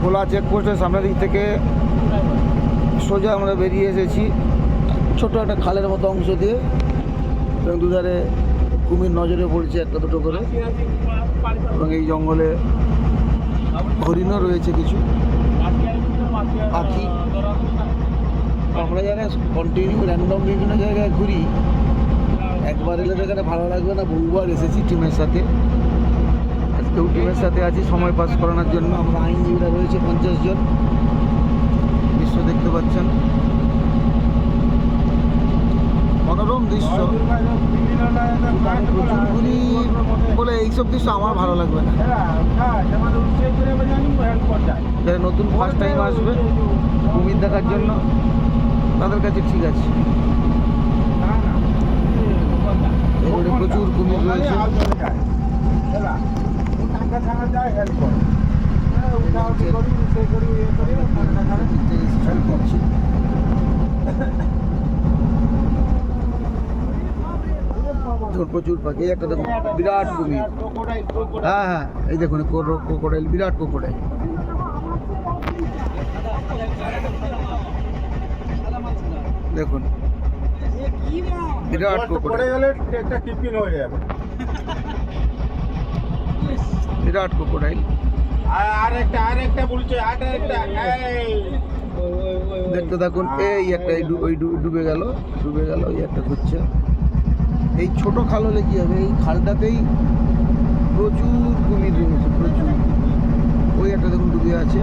খোলা চেকপোস্টের সামনের দিক থেকে সোজা আমরা বেরিয়ে এসেছি ছোট একটা খালের মতো অংশ দিয়ে, এবং দুধারে কুমির নজরে পড়ছে একটা দুটো করে, এবং এই জঙ্গলে হরিণও রয়েছে, কিছু পাখি। আমরা যারা কন্টিনিউ র্যান্ডম বিভিন্ন জায়গায় ঘুরি, একবার এলে তো এখানে ভালো লাগবে না, বহুবার এসেছি টিমের সাথে। আজকেও টিমের সাথে আছি সময় পাস করানোর জন্য। আমরা আইনজীবীরা রয়েছে 50 জন, দৃশ্য দেখতে পাচ্ছেন, মনোরম দৃশ্য। প্রচুর ঘুরি বলে এইসব দৃশ্য আমার ভালো লাগবে না। যারা নতুন ফার্স্ট টাইম আসবে কুমির দেখার জন্য, তাদের কাছে ঠিক আছে। এবারে প্রচুর কুমির রয়েছে। প্রচুর পাখি, একটা দেখুন বিরাট কুমির। হ্যাঁ হ্যাঁ, এই দেখুন ক্রোকোডাইল, বিরাট ক্রোকোডাইল। দেখুন বিরাট ক্রোকোডাইল, বিরাট ক্রোকোডাইল। দেখতে থাকুন, এই একটা ওই ডুবে গেল, ওই একটা ঘুরছে। এই ছোট খাল হলে কি হবে, এই খালটাতেই প্রচুর কুমির রয়েছে, প্রচুর। ওই একটা দেখুন ডুবে আছে।